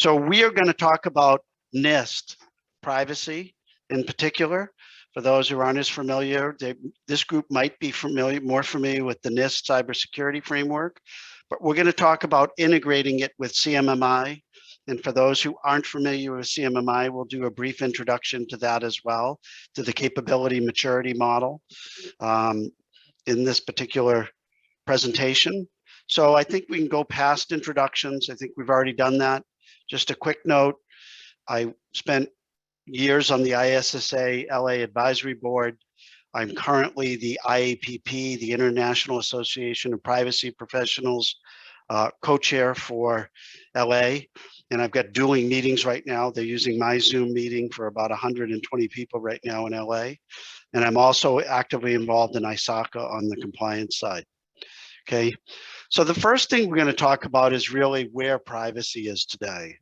So we are going to talk about NIST privacy in particular. For those who aren't as familiar, this group might be more familiar with the NIST cybersecurity framework, but we're going to talk about integrating it with CMMI. And for those who aren't familiar with CMMI, we'll do a brief introduction to that as well, to the capability maturity model in this particular presentation. So I think we can go past introductions. I think we've already done that. Just a quick note, I spent years on the ISSA LA Advisory Board. I'm currently the IAPP, the International Association of Privacy Professionals, co-chair for LA. And I've got dueling meetings right now. They're using my Zoom meeting for about 120 people right now in LA. And I'm also actively involved in ISSA on the compliance side. Okay, so the first thing we're going to talk about is really where privacy is today.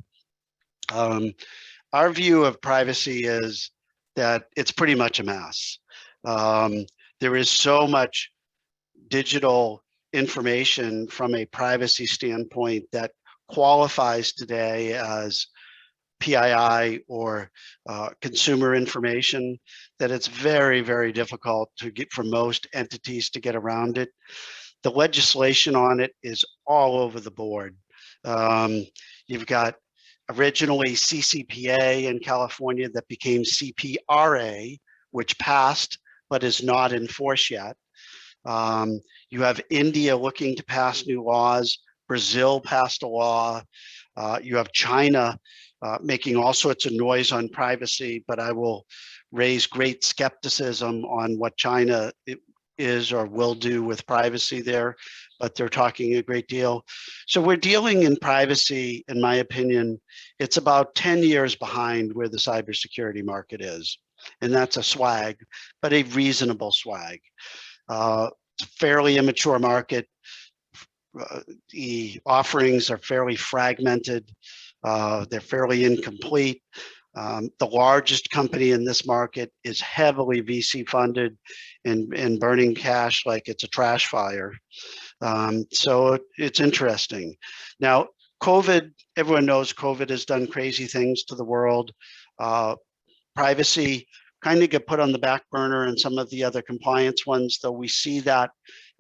Our view of privacy is that it's pretty much a mess. There is so much digital information from a privacy standpoint that qualifies today as PII or consumer information that it's very, very difficult to get for most entities to get around it. The legislation on it is all over the board. You've got originally CCPA in California that became CPRA, which passed but is not in force yet. You have India looking to pass new laws. Brazil passed a law. You have China making all sorts of noise on privacy, but I will raise great skepticism on what China is or will do with privacy there, but they're talking a great deal. So we're dealing in privacy, in my opinion, it's about 10 years behind where the cybersecurity market is. And that's a swag, but a reasonable swag. It's a fairly immature market. The offerings are fairly fragmented. They're fairly incomplete. The largest company in this market is heavily VC funded and burning cash like it's a trash fire. So it's interesting. Now, COVID, everyone knows COVID has done crazy things to the world. Privacy kind of get put on the back burner and some of the other compliance ones, though we see that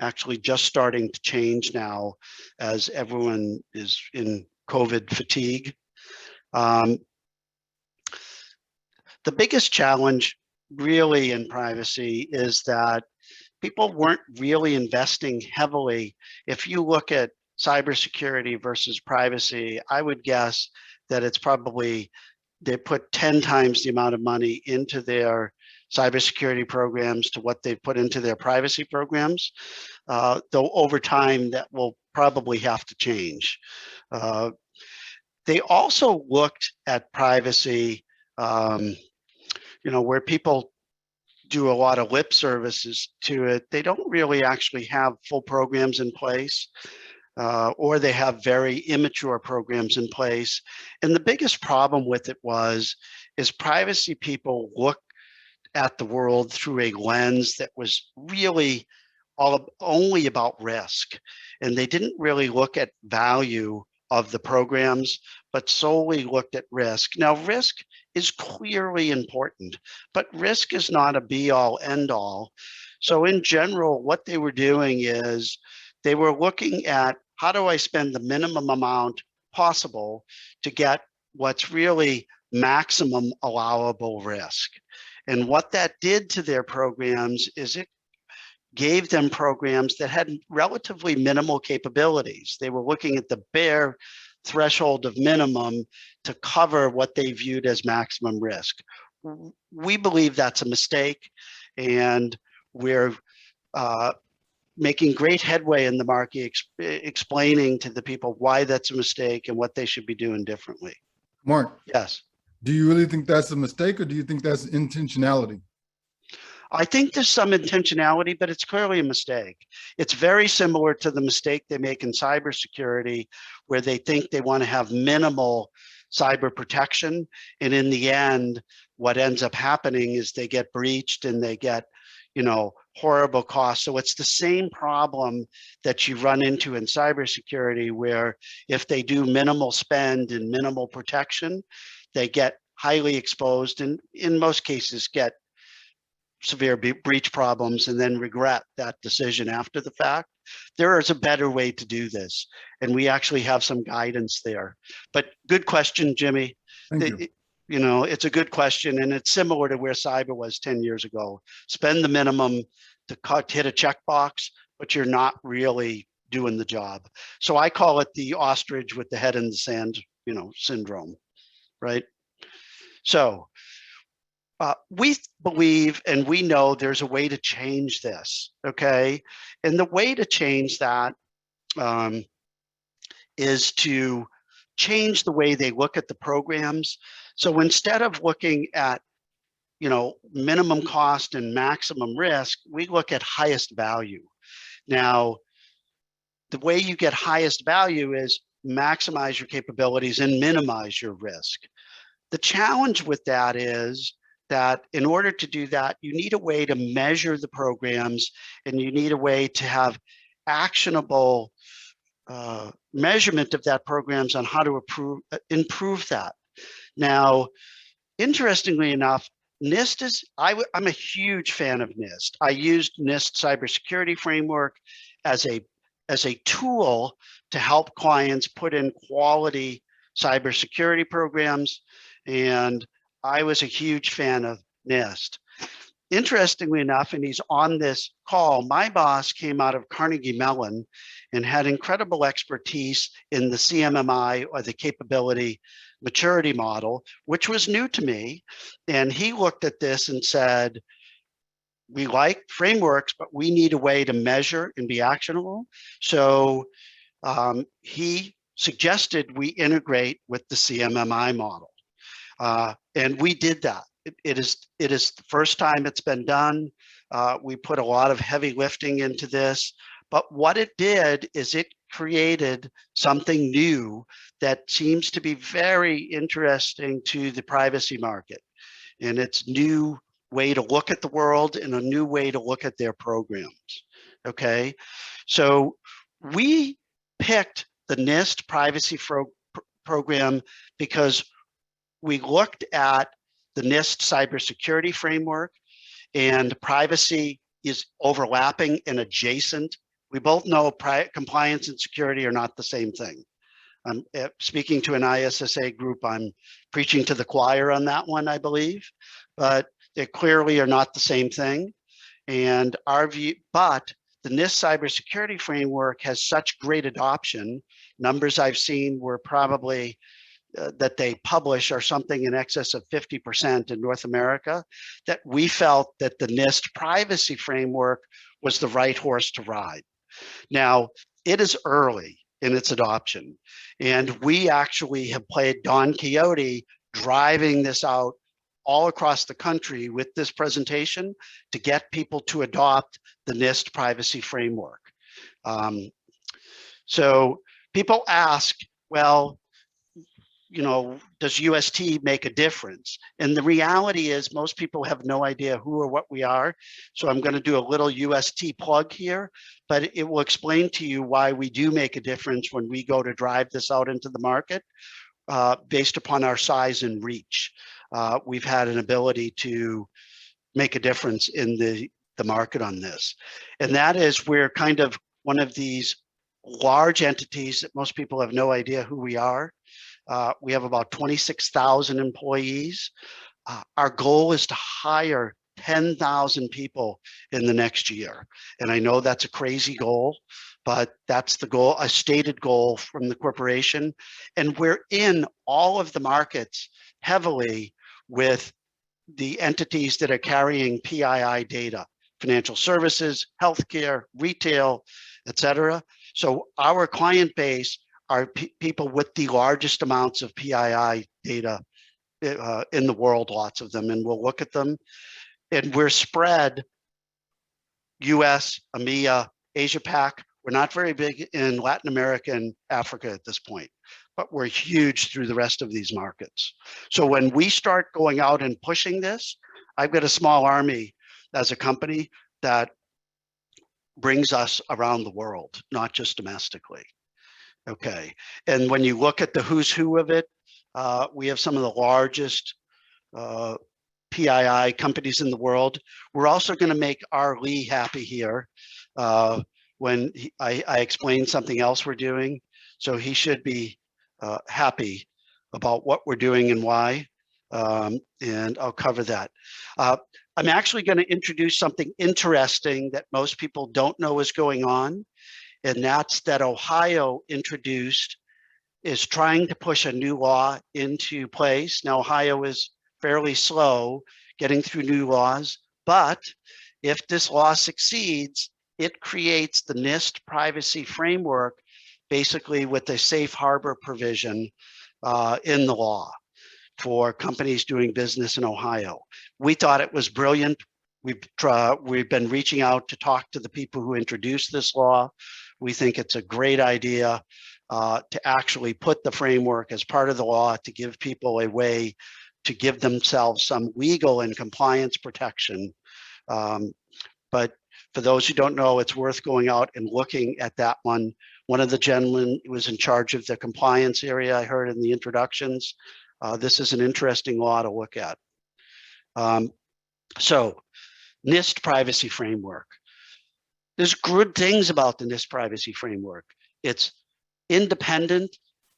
actually just starting to change now as everyone is in COVID fatigue. The biggest challenge really in privacy is that people weren't really investing heavily. If you look at cybersecurity versus privacy, I would guess that it's probably, they put 10 times the amount of money into their cybersecurity programs to what they've put into their privacy programs, though over time that will probably have to change. They also looked at privacy, where people do a lot of lip services to it. They don't really actually have full programs in place, or they have very immature programs in place. And the biggest problem with it is privacy people look at the world through a lens that was really only about risk. And they didn't really look at value of the programs, but solely looked at risk. Now, risk is clearly important, but risk is not a be-all, end-all. So in general, what they were doing is they were looking at how do I spend the minimum amount possible to get what's really maximum allowable risk. And what that did to their programs is it gave them programs that had relatively minimal capabilities. They were looking at the bare threshold of minimum to cover what they viewed as maximum risk. We believe that's a mistake, and we're making great headway in the market explaining to the people why that's a mistake and what they should be doing differently. Mark. Yes. Do you really think that's a mistake, or do you think that's intentionality? I think there's some intentionality, but it's clearly a mistake. It's very similar to the mistake they make in cybersecurity, where they think they want to have minimal cyber protection. And in the end, what ends up happening is they get breached and they get, horrible costs. So it's the same problem that you run into in cybersecurity, where if they do minimal spend and minimal protection, they get highly exposed and in most cases get severe breach problems and then regret that decision after the fact. There is a better way to do this, and we actually have some guidance there. But good question, Jimmy. Thank you. You know, it's a good question, and it's similar to where cyber was 10 years ago. Spend the minimum to hit a checkbox, but you're not really doing the job. So I call it the ostrich with the head in the sand, you know, syndrome, right? So we believe and we know there's a way to change this, okay? And the way to change that is to change the way they look at the programs. So instead of looking at, you know, minimum cost and maximum risk, we look at highest value. Now, the way you get highest value is maximize your capabilities and minimize your risk. The challenge with that is that in order to do that, you need a way to measure the programs, and you need a way to have actionable measurement of that programs on how to improve that. Now, interestingly enough, NIST is, I'm a huge fan of NIST. I used NIST Cybersecurity Framework as a tool to help clients put in quality cybersecurity programs, and I was a huge fan of NIST. Interestingly enough, and he's on this call, my boss came out of Carnegie Mellon and had incredible expertise in the CMMI, or the capability maturity model, which was new to me. And he looked at this and said, we like frameworks, but we need a way to measure and be actionable. So he suggested we integrate with the CMMI model. And we did that. It is the first time it's been done. We put a lot of heavy lifting into this, but what it did is it created something new that seems to be very interesting to the privacy market. And it's new way to look at the world and a new way to look at their programs, okay? So we picked the NIST Privacy Program because we looked at the NIST Cybersecurity Framework, and privacy is overlapping and adjacent. We both know compliance and security are not the same thing. I'm speaking to an ISSA group. I'm preaching to the choir on that one, I believe, but they clearly are not the same thing. And our view, but the NIST Cybersecurity Framework has such great adoption. Numbers I've seen were probably that they publish are something in excess of 50% in North America, that we felt that the NIST Privacy Framework was the right horse to ride. Now, it is early in its adoption, and we actually have played Don Quixote driving this out all across the country with this presentation to get people to adopt the NIST Privacy Framework. So people ask, well, you know, does UST make a difference? And the reality is most people have no idea who or what we are. So I'm going to do a little UST plug here, but it will explain to you why we do make a difference when we go to drive this out into the market based upon our size and reach. We've had an ability to make a difference in the market on this. And that is, we're kind of one of these large entities that most people have no idea who we are. We have about 26,000 employees. Our goal is to hire 10,000 people in the next year. And I know that's a crazy goal, but that's the goal, a stated goal from the corporation. And we're in all of the markets heavily with the entities that are carrying PII data, financial services, healthcare, retail, et cetera. So our client base are people with the largest amounts of PII data in the world, lots of them, and we'll look at them. And we're spread US, EMEA, Asia Pac. We're not very big in Latin America and Africa at this point, but we're huge through the rest of these markets. So when we start going out and pushing this, I've got a small army as a company that brings us around the world, not just domestically. Okay, and when you look at the who's who of it, we have some of the largest PII companies in the world. We're also going to make R. Lee happy here when I explain something else we're doing. So he should be happy about what we're doing and why. And I'll cover that. I'm actually going to introduce something interesting that most people don't know is going on. And that's that Ohio is trying to push a new law into place. Now, Ohio is fairly slow getting through new laws, but if this law succeeds, it creates the NIST Privacy Framework, basically with a safe harbor provision in the law for companies doing business in Ohio. We thought it was brilliant. We've been reaching out to talk to the people who introduced this law. We think it's a great idea to actually put the framework as part of the law to give people a way to give themselves some legal and compliance protection. But for those who don't know, it's worth going out and looking at that one. One of the gentlemen who was in charge of the compliance area, I heard in the introductions. This is an interesting law to look at. So, NIST Privacy Framework. There's good things about the NIST Privacy Framework. It's independent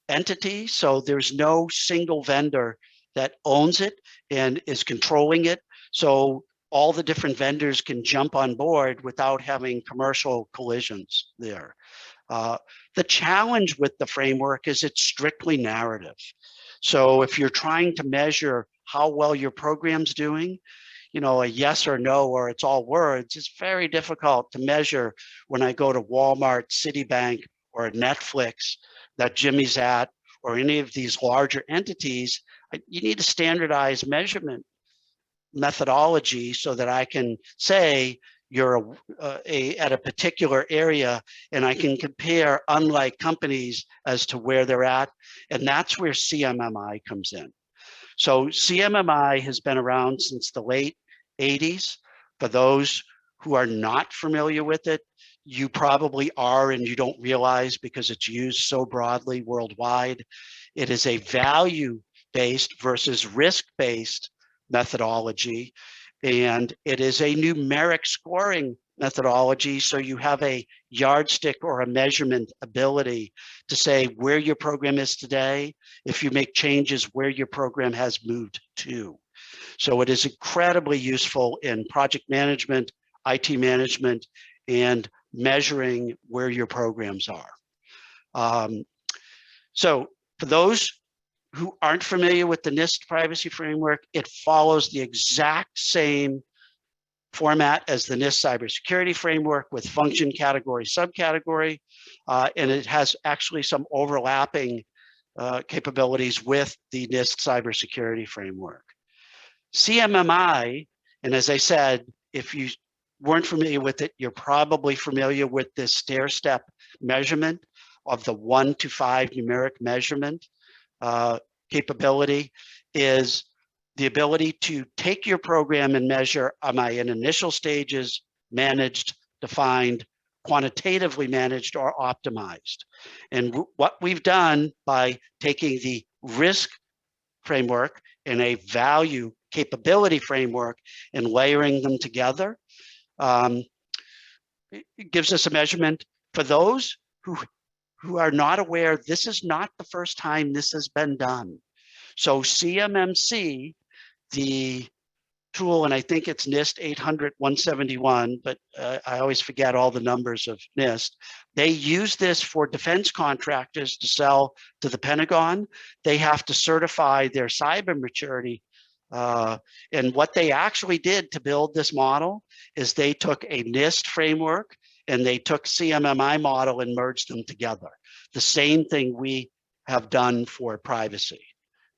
entity, so there's no single vendor that owns it and is controlling it. So all the different vendors can jump on board without having commercial collisions there. The challenge with the framework is it's strictly narrative. So if you're trying to measure how well your program's doing, you know, a yes or no, or it's all words, it's very difficult to measure when I go to Walmart, Citibank, or Netflix that Jimmy's at, or any of these larger entities. You need a standardized measurement methodology so that I can say you're at a particular area and I can compare unlike companies as to where they're at. And that's where CMMI comes in. So CMMI has been around since the late 80s. For those who are not familiar with it, you probably are and you don't realize because it's used so broadly worldwide. It is a value-based versus risk-based methodology, and it is a numeric scoring methodology. So you have a yardstick or a measurement ability to say where your program is today, if you make changes, where your program has moved to. So it is incredibly useful in project management, IT management, and measuring where your programs are. So for those who aren't familiar with the NIST Privacy Framework, it follows the exact same format as the NIST Cybersecurity Framework with function, category, subcategory, and it has actually some overlapping capabilities with the NIST Cybersecurity Framework. CMMI, and as I said, if you weren't familiar with it, you're probably familiar with this stair-step measurement of the 1 to 5 numeric measurement capability, is the ability to take your program and measure, am I in initial stages, managed, defined, quantitatively managed, or optimized? And what we've done by taking the risk framework and a value capability framework and layering them together, it gives us a measurement. For those who are not aware, this is not the first time this has been done. So CMMC, the tool, and I think it's NIST 800-171, but I always forget all the numbers of NIST. They use this for defense contractors to sell to the Pentagon. They have to certify their cyber maturity. And what they actually did to build this model is they took a NIST framework and they took CMMI model and merged them together. The same thing we have done for privacy.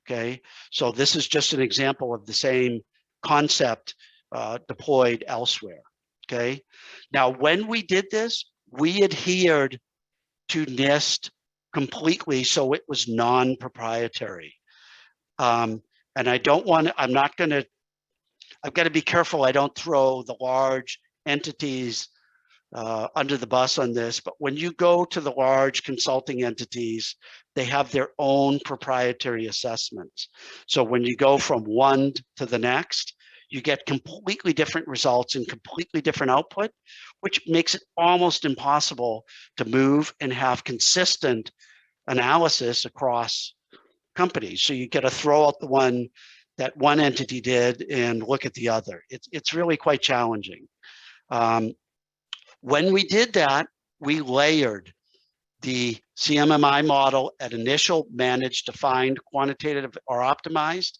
Okay, so this is just an example of the same concept deployed elsewhere. Okay, now when we did this, we adhered to NIST completely, so it was non-proprietary. And I don't want to, I've got to be careful I don't throw the large entities under the bus on this, but when you go to the large consulting entities, they have their own proprietary assessments. So when you go from one to the next, you get completely different results and completely different output, which makes it almost impossible to move and have consistent analysis across companies. So you got to throw out the one that one entity did and look at the other. It's really quite challenging. When we did that, we layered the CMMI model at initial, managed, defined, quantitative, or optimized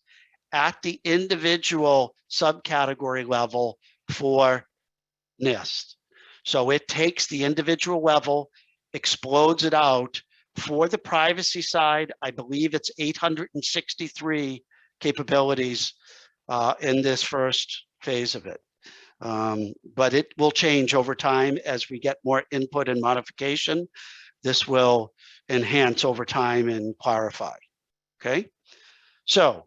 at the individual subcategory level for NIST. So it takes the individual level, explodes it out. For the privacy side, I believe it's 863 capabilities in this first phase of it. But it will change over time as we get more input and modification. This will enhance over time and clarify, okay? So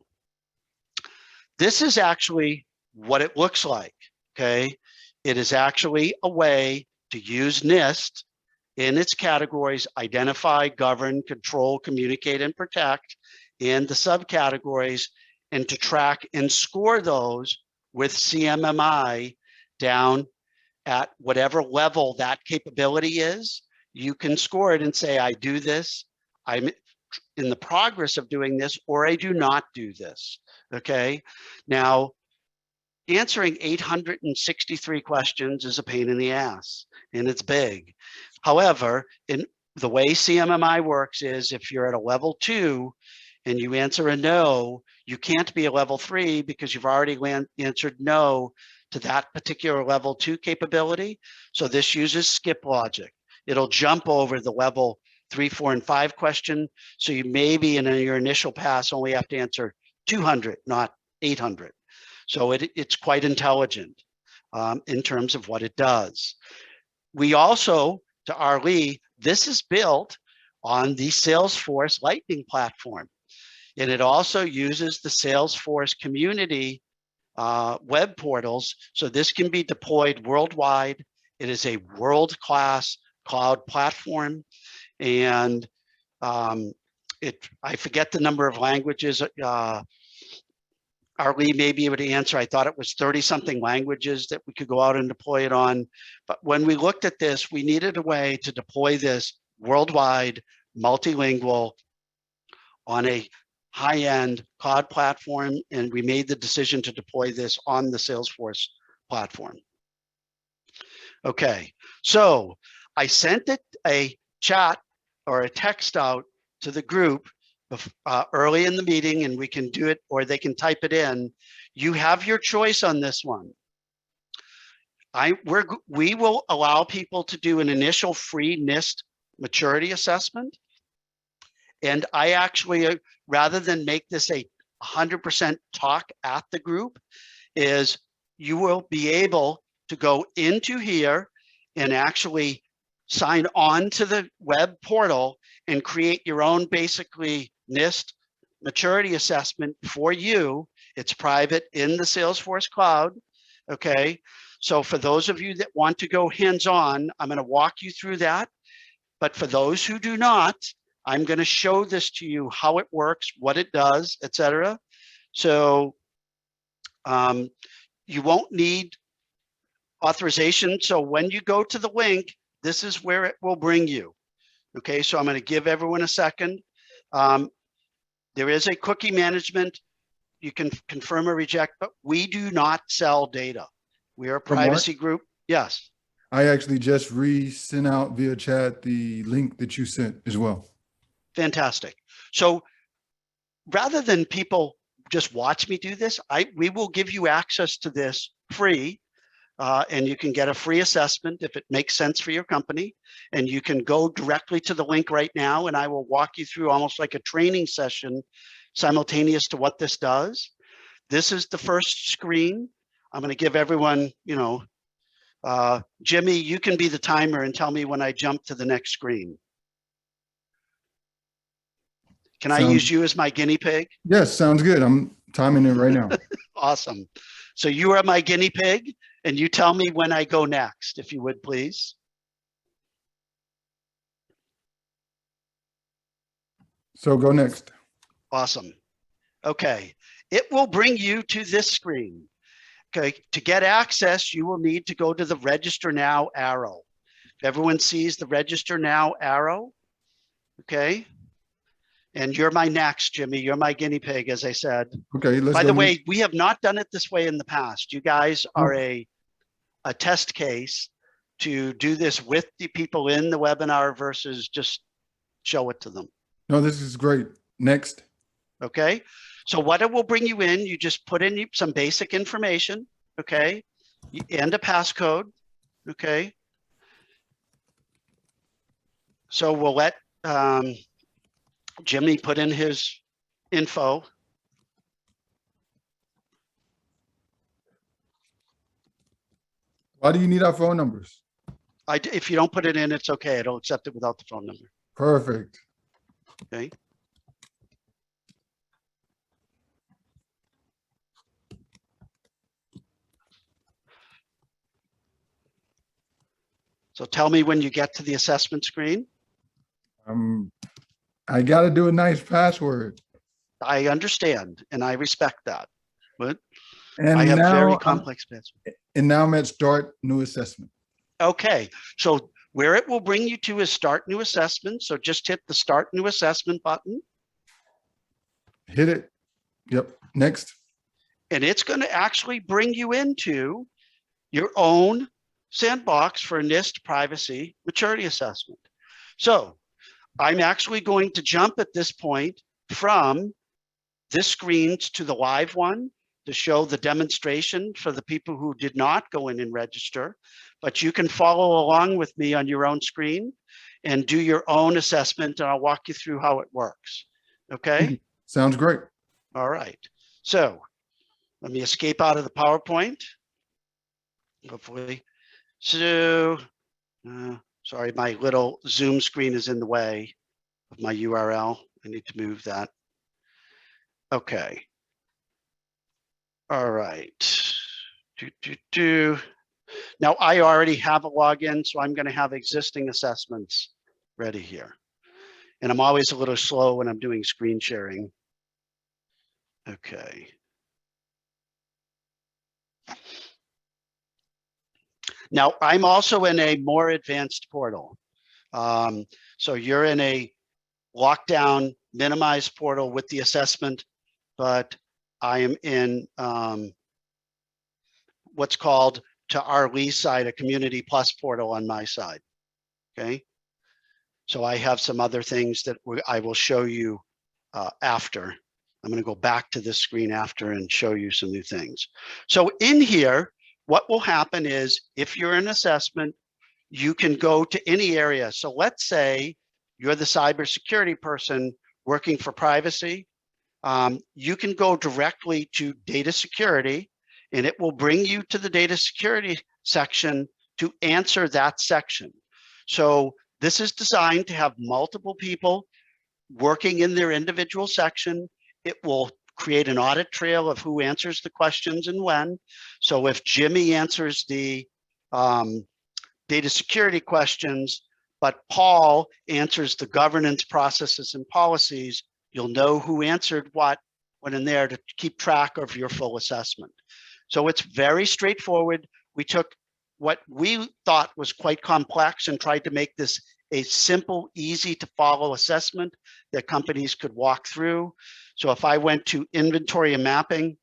this is actually what it looks like, okay? It is actually a way to use NIST in its categories: identify, govern, control, communicate, and protect, and the subcategories, and to track and score those with CMMI down at whatever level that capability is. You can score it and say, I do this, I'm in the progress of doing this, or I do not do this, okay? Now, answering 863 questions is a pain in the ass, and it's big. However, in the way CMMI works is if you're at a level 2 and you answer a no, you can't be a level 3 because you've already answered no to that particular level 2 capability. So this uses skip logic. It'll jump over the level 3, 4, and 5 question. So you maybe in your initial pass only have to answer 200, not 800. So it's quite intelligent in terms of what it does. We also, to Arlie, this is built on the Salesforce Lightning platform. And it also uses the Salesforce community web portals. So this can be deployed worldwide. It is a world-class cloud platform. And I forget the number of languages. Arlie may be able to answer. I thought it was 30-something languages that we could go out and deploy it on. But when we looked at this, we needed a way to deploy this worldwide, multilingual, on a high-end cloud platform, and we made the decision to deploy this on the Salesforce platform. Okay, so I sent it a chat or a text out to the group early in the meeting, and we can do it, or they can type it in. You have your choice on this one. We will allow people to do an initial free NIST maturity assessment. And I actually, rather than make this a 100% talk at the group, is you will be able to go into here and actually sign on to the web portal and create your own basically NIST maturity assessment for you. It's private in the Salesforce cloud, okay? So for those of you that want to go hands-on, I'm gonna walk you through that. But for those who do not, I'm gonna show this to you, how it works, what it does, etc. So you won't need authorization. So when you go to the link, this is where it will bring you. Okay, so I'm going to give everyone a second. There is a cookie management. You can confirm or reject, but we do not sell data. We are a privacy group. Yes. I actually just sent out via chat the link that you sent as well. Fantastic. So rather than people just watch me do this, we will give you access to this free. And you can get a free assessment if it makes sense for your company. And you can go directly to the link right now, and I will walk you through almost like a training session simultaneous to what this does. This is the first screen. I'm going to give everyone, Jimmy, you can be the timer and tell me when I jump to the next screen. Can I use you as my guinea pig? Yes, sounds good. I'm timing it right now. Awesome. So you are my guinea pig. And you tell me when I go next, if you would, please. So go next. Awesome. Okay, it will bring you to this screen. Okay, to get access, you will need to go to the Register Now arrow. Everyone sees the Register Now arrow, okay? And you're my next, Jimmy. You're my guinea pig, as I said. Okay, let's By go. the way, we have not done it this way in the past. You guys are a test case to do this with the people in the webinar versus just show it to them. No, this is great. Next. Okay, so what it will bring you in, you just put in some basic information, okay, and a passcode, okay. So we'll let Jimmy put in his info. Why do you need our phone numbers? If you don't put it in, it's okay. It'll accept it without the phone number. Perfect. Okay. So tell me when you get to the assessment screen. I got to do a nice password. I understand, and I respect that, but And I have now very complex passwords. And now I'm at Start New Assessment. Okay, so where it will bring you to is Start New Assessment. So just hit the Start New Assessment button. Hit it. Yep. Next. And it's going to actually bring you into your own sandbox for NIST Privacy Maturity Assessment. So I'm actually going to jump at this point from this screen to the live one to show the demonstration for the people who did not go in and register, but you can follow along with me on your own screen and do your own assessment, and I'll walk you through how it works. Okay? Sounds great. All right. So let me escape out of the PowerPoint, hopefully. So, sorry, my little Zoom screen is in the way of my URL. I need to move that. Okay. All right. Now I already have a login, so I'm going to have existing assessments ready here. And I'm always a little slow when I'm doing screen sharing. Okay. Now I'm also in a more advanced portal. So you're in a lockdown, minimized portal with the assessment, but I am in what's called, to our Lee side, a Community Plus portal on my side. Okay. So I have some other things that I will show you after. I'm going to go back to this screen after and show you some new things. So in here, what will happen is if you're in assessment, you can go to any area. So let's say you're the cybersecurity person working for privacy. You can go directly to data security, and it will bring you to the data security section to answer that section. So this is designed to have multiple people working in their individual section. It will create an audit trail of who answers the questions and when. So if Jimmy answers the data security questions, but Paul answers the governance processes and policies, you'll know who answered what went in there to keep track of your full assessment. So it's very straightforward. We took what we thought was quite complex and tried to make this a simple, easy to follow assessment that companies could walk through. So if I went to inventory and mapping,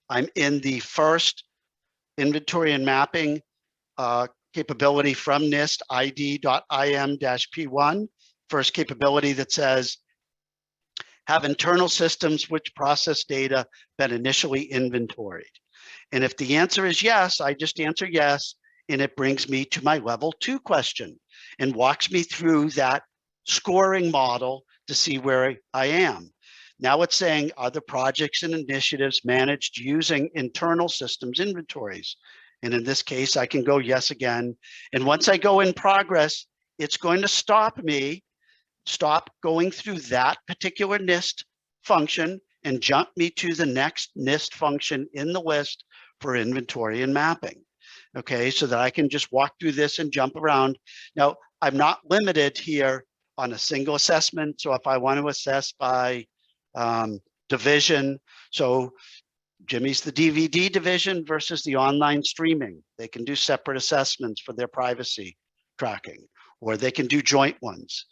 I'm in the first inventory and mapping capability from NIST ID.im-P1, first capability that says, have internal systems which process data that initially inventoried. And if the answer is yes, I just answer yes, and it brings me to my level 2 question and walks me through that scoring model to see where I am. Now it's saying, are the projects and initiatives managed using internal systems inventories? And in this case, I can go yes again. And once I go in progress, it's going to stop going through that particular NIST function and jump me to the next NIST function in the list for inventory and mapping. Okay, so that I can just walk through this and jump around. Now, I'm not limited here on a single assessment. So if I want to assess by division, so Jimmy's the DVD division versus the online streaming. They can do separate assessments for their privacy tracking, or they can do joint ones.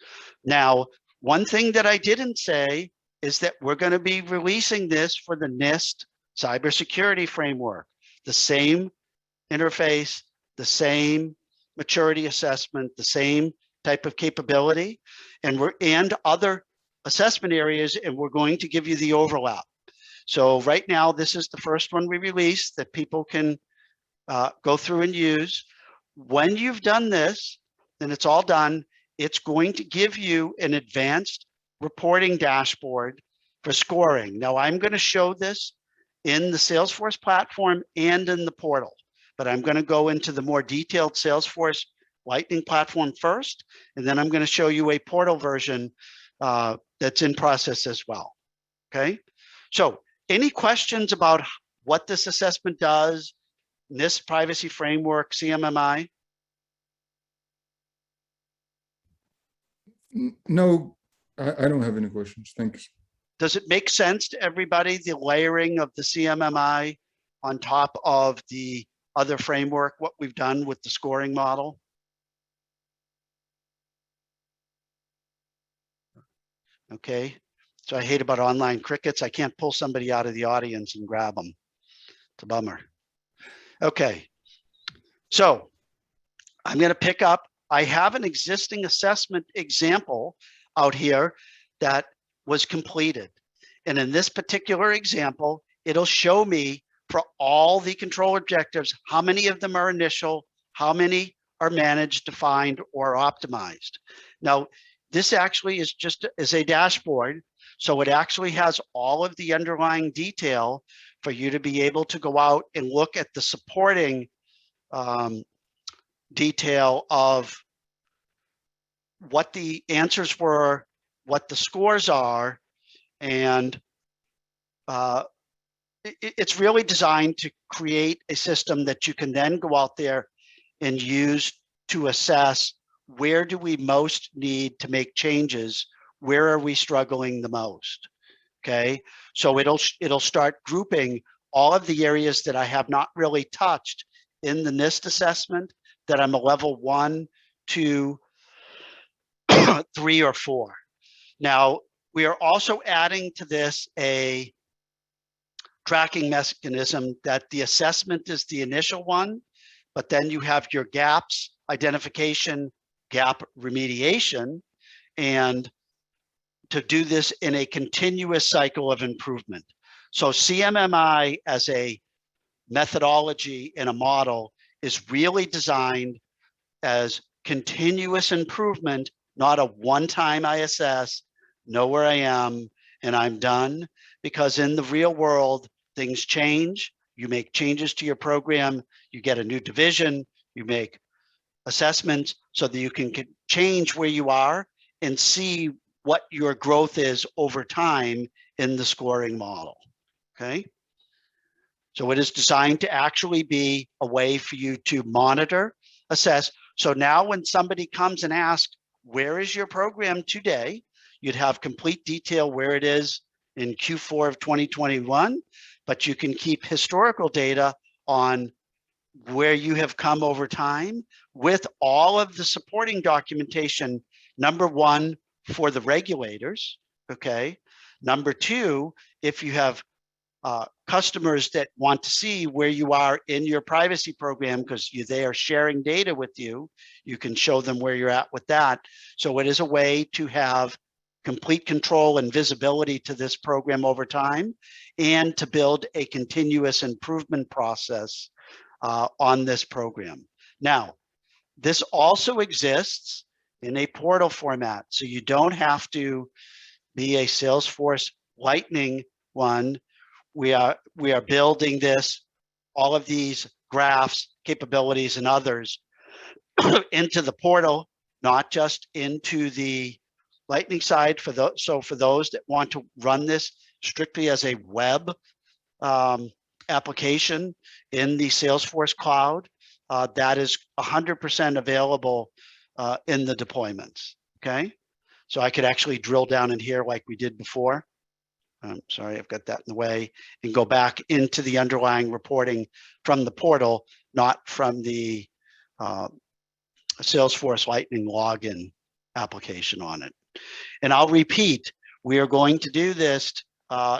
Now, one thing that I didn't say is that we're going to be releasing this for the NIST cybersecurity framework, the same interface, the same maturity assessment, the same type of capability, and other assessment areas, and we're going to give you the overlap. So right now, this is the first one we released that people can go through and use. When you've done this, and it's all done, it's going to give you an advanced reporting dashboard for scoring. Now, I'm going to show this in the Salesforce platform and in the portal, but I'm going to go into the more detailed Salesforce Lightning platform first, and then I'm going to show you a portal version that's in process as well. Okay, so any questions about what this assessment does, NIST Privacy Framework, CMMI? No, I don't have any questions. Thanks. Does it make sense to everybody, the layering of the CMMI on top of the other framework, what we've done with the scoring model? Okay, so I hate about online crickets. I can't pull somebody out of the audience and grab them. It's a bummer. Okay, so I'm going to pick up. I have an existing assessment example out here that was completed. And in this particular example, it'll show me for all the control objectives, how many of them are initial, how many are managed, defined, or optimized. Now, this actually is just as a dashboard. So it actually has all of the underlying detail for you to be able to go out and look at the supporting detail of what the answers were, what the scores are, and it's really designed to create a system that you can then go out there and use to assess where do we most need to make changes, where are we struggling the most. Okay, so it'll start grouping all of the areas that I have not really touched in the NIST assessment that I'm a level 1, 2, 3, or 4. Now, we are also adding to this a tracking mechanism that the assessment is the initial one, but then you have your gaps identification, gap remediation, and to do this in a continuous cycle of improvement. So CMMI as a methodology and a model is really designed as continuous improvement, not a one-time ISS, know where I am and I'm done, because in the real world, things change. You make changes to your program, you get a new division, you make assessments so that you can change where you are and see what your growth is over time in the scoring model, okay? So it is designed to actually be a way for you to monitor, assess. So now when somebody comes and asks, where is your program today? You'd have complete detail where it is in Q4 of 2021, but you can keep historical data on where you have come over time with all of the supporting documentation, number 1, for the regulators, okay? Number 2, if you have customers that want to see where you are in your privacy program because they are sharing data with you, you can show them where you're at with that. So it is a way to have complete control and visibility to this program over time and to build a continuous improvement process on this program. Now, this also exists in a portal format, so you don't have to be a Salesforce Lightning one. We are building this, all of these graphs, capabilities, and others into the portal, not just into the Lightning side. For those that want to run this strictly as a web application in the Salesforce cloud, that is 100% available in the deployments. Okay, So I could actually drill down in here like we did before. Sorry, I've got that in the way, and go back into the underlying reporting from the portal, not from the Salesforce Lightning login application on it. And I'll repeat, we are going to do this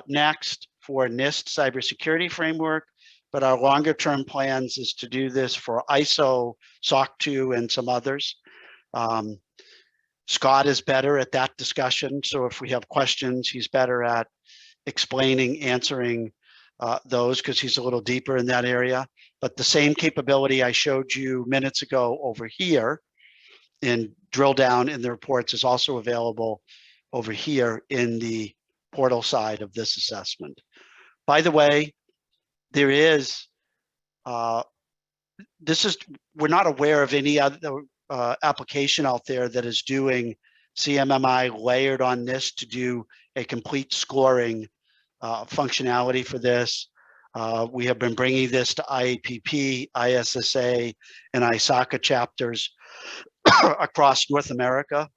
next for NIST Cybersecurity Framework, but our longer term plans is to do this for ISO, SOC 2, and some others. Scott is better at that discussion. So if we have questions, he's better at explaining, answering those, because he's a little deeper in that area. But the same capability I showed you minutes ago over here and drill down in the reports is also available over here in the portal side of this assessment. By the way, there is, we're not aware of any other application out there that is doing CMMI layered on this to do a complete scoring functionality for this. We have been bringing this to IAPP, ISSA, and ISACA chapters across North America.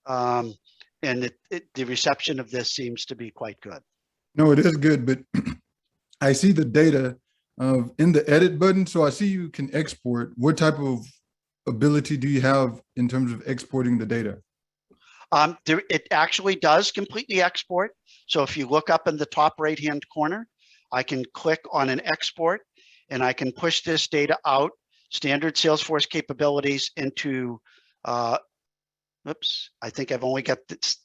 And the reception of this seems to be quite good. No, it is good, but I see the data in the edit button. So I see you can export. What type of ability do you have in terms of exporting the data? It actually does completely export. So if you look up in the top right-hand corner, I can click on an export and I can push this data out, standard Salesforce capabilities into, oops, I think I've only got this,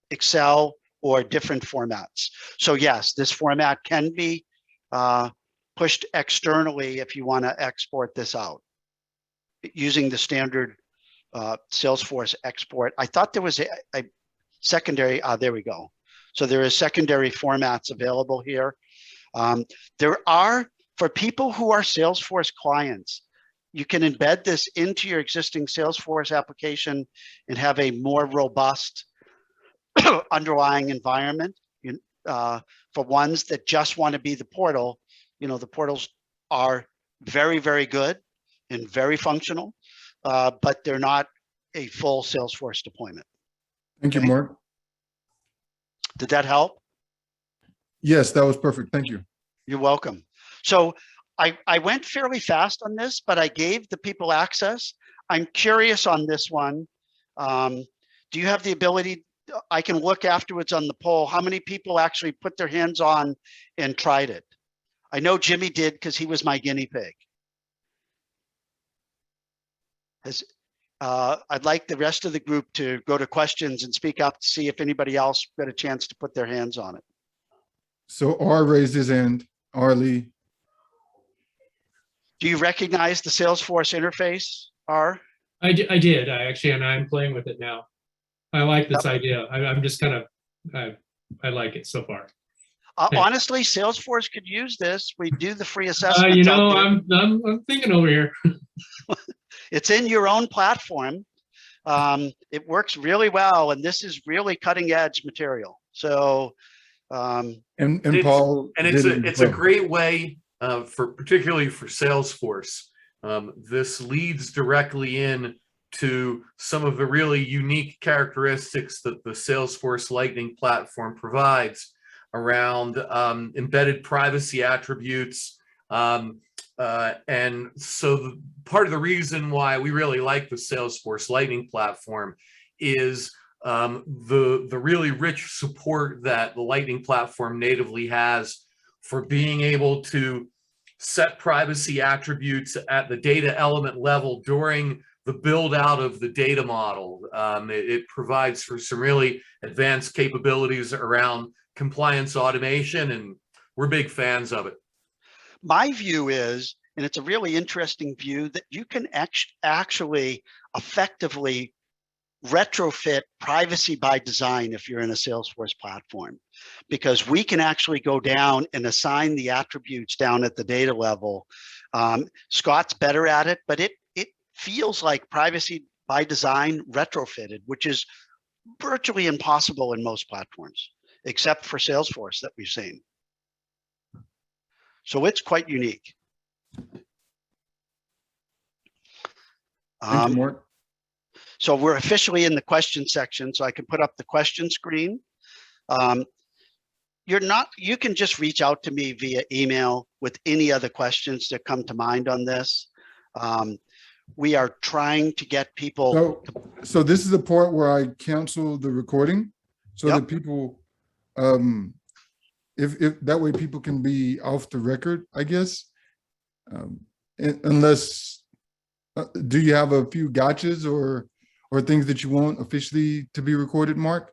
Excel or different formats. So yes, this format can be pushed externally if you want to export this out using the standard Salesforce export. I thought there was a secondary, there we go. So there is secondary formats available here. There are, for people who are Salesforce clients, you can embed this into your existing Salesforce application and have a more robust underlying environment. For ones that just want to be the portal, the portals are very, very good and very functional, but they're not a full Salesforce deployment. Thank you, Mark. Did that help? Yes, that was perfect. Thank you. You're welcome. So I went fairly fast on this, but I gave the people access. I'm curious on this one. Do you have the ability, I can look afterwards on the poll, how many people actually put their hands on and tried it? I know Jimmy did because he was my guinea pig. I'd like the rest of the group to go to questions and speak up to see if anybody else got a chance to put their hands on it. So R raised his hand. R. Lee. Do you recognize the Salesforce interface, R? I did. And I'm playing with it now. I like this idea. I'm just kind of, I like it so far. Honestly, Salesforce could use this. We do the free assessments. I'm thinking over here. It's in your own platform. It works really well, and this is really cutting edge material. So, and Paul, it's a great way particularly for Salesforce. This leads directly in to some of the really unique characteristics that the Salesforce Lightning platform provides around embedded privacy attributes. And so part of the reason why we really like the Salesforce Lightning platform is the really rich support that the Lightning platform natively has for being able to set privacy attributes at the data element level during the build out of the data model. It provides for some really advanced capabilities around compliance automation, and we're big fans of it. My view is, and it's a really interesting view, that you can actually effectively retrofit privacy by design if you're in a Salesforce platform, because we can actually go down and assign the attributes down at the data level. Scott's better at it, but it feels like privacy by design retrofitted, which is virtually impossible in most platforms, except for Salesforce that we've seen. So it's quite unique. Thank you, Mark. So we're officially in the question section, so I can put up the question screen. You can just reach out to me via email with any other questions that come to mind on this. We are trying to get people. So this is the part where I cancel the recording so that people, if that way people can be off the record, I guess. Unless, do you have a few gotchas or things that you want officially to be recorded, Mark?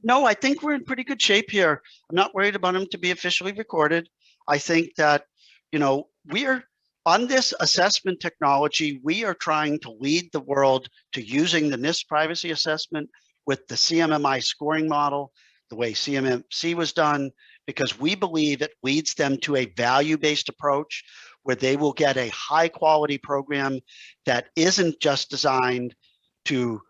No, I think we're in pretty good shape here. I'm not worried about them to be officially recorded. I think that, we're on this assessment technology. We are trying to lead the world to using the NIST privacy assessment with the CMMI scoring model, the way CMMC was done, because we believe it leads them to a value-based approach where they will get a high quality program that isn't just designed to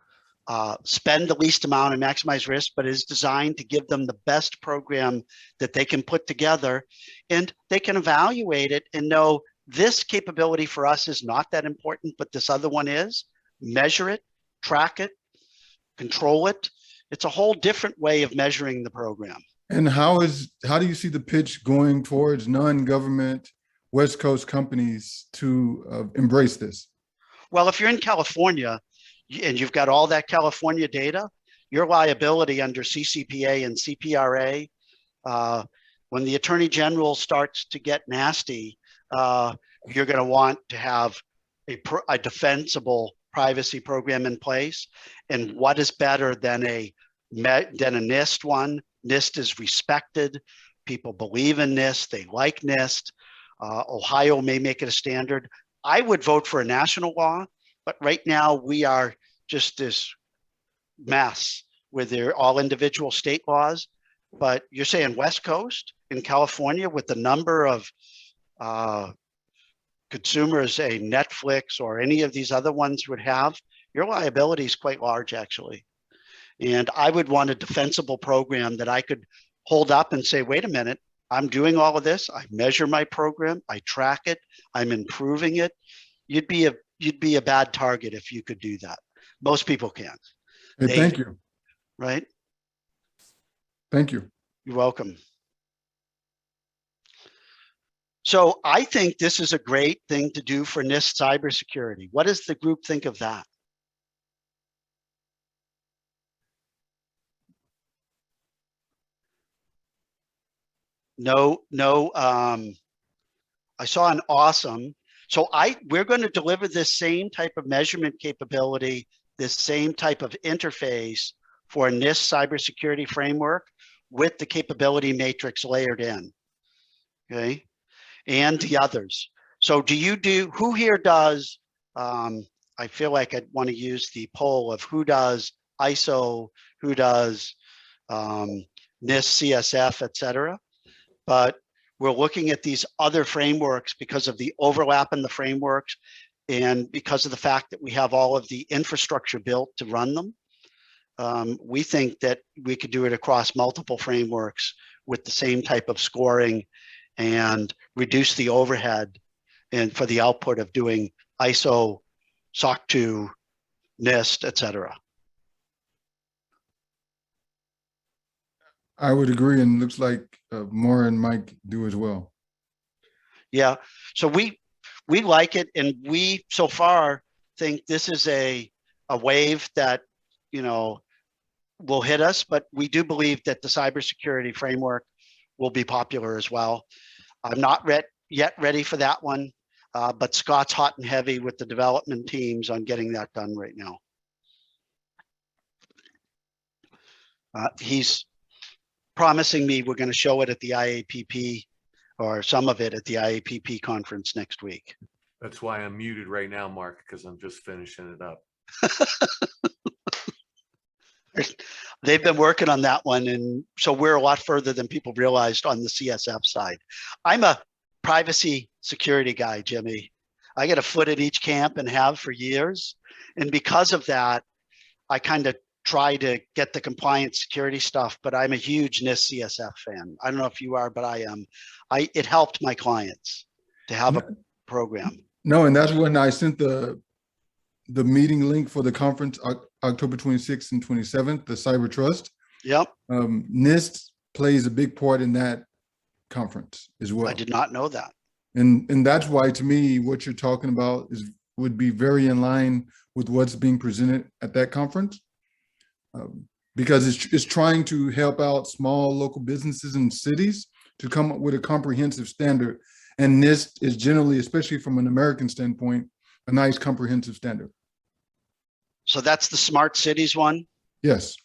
spend the least amount and maximize risk, but is designed to give them the best program that they can put together, and they can evaluate it and know this capability for us is not that important, but this other one is. Measure it, track it, control it. It's a whole different way of measuring the program. And how do you see the pitch going towards non-government West Coast companies to embrace this? Well, if you're in California and you've got all that California data, your liability under CCPA and CPRA, when the Attorney General starts to get nasty, you're going to want to have a defensible privacy program in place. And what is better than a NIST one? NIST is respected. People believe in NIST. They like NIST. Ohio may make it a standard. I would vote for a national law, but right now we are just this mess with their all individual state laws. But you're saying West Coast in California with the number of consumers a Netflix or any of these other ones would have, your liability is quite large actually. And I would want a defensible program that I could hold up and say, wait a minute, I'm doing all of this. I measure my program, I track it, I'm improving it. You'd be a bad target if you could do that. Most people can't. Hey, thank you. Right? Thank you. You're welcome. So I think this is a great thing to do for NIST cybersecurity. What does the group think of that? No, I saw an awesome. So we're going to deliver this same type of measurement capability, this same type of interface for a NIST cybersecurity framework with the capability matrix layered in, okay? And the others. So who here does, I feel like I'd want to use the poll of who does ISO, who does NIST, CSF, et cetera. But we're looking at these other frameworks because of the overlap in the frameworks and because of the fact that we have all of the infrastructure built to run them. We think that we could do it across multiple frameworks with the same type of scoring and reduce the overhead and for the output of doing ISO, SOC 2, NIST, et cetera. I would agree, and looks like Maura and Mike do as well. Yeah, so we like it, and we so far think this is a wave that will hit us, but we do believe that the cybersecurity framework will be popular as well. I'm not yet ready for that one, but Scott's hot and heavy with the development teams on getting that done right now. He's promising me we're going to show it at the IAPP or some of it at the IAPP conference next week. That's why I'm muted right now, Mark, because I'm just finishing it up. They've been working on that one, and so we're a lot further than people realized on the CSF side. I'm a privacy security guy, Jimmy. I get a foot at each camp and have for years. And because of that, I kind of try to get the compliance security stuff, but I'm a huge NIST CSF fan. I don't know if you are, but I am. It helped my clients to have a program. No, and that's when I sent the the meeting link for the conference, October 26th and 27th, the Cyber Trust. Yep, NIST plays a big part in that conference as well. I did not know that. And that's why, to me, what you're talking about would be very in line with what's being presented at that conference, because it's trying to help out small local businesses and cities to come up with a comprehensive standard. And NIST is generally, especially from an American standpoint, a nice comprehensive standard. So that's the smart cities one? Yes.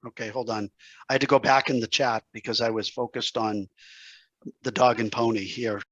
Okay, hold on. I had to go back in the chat because I was focused on the dog and pony here.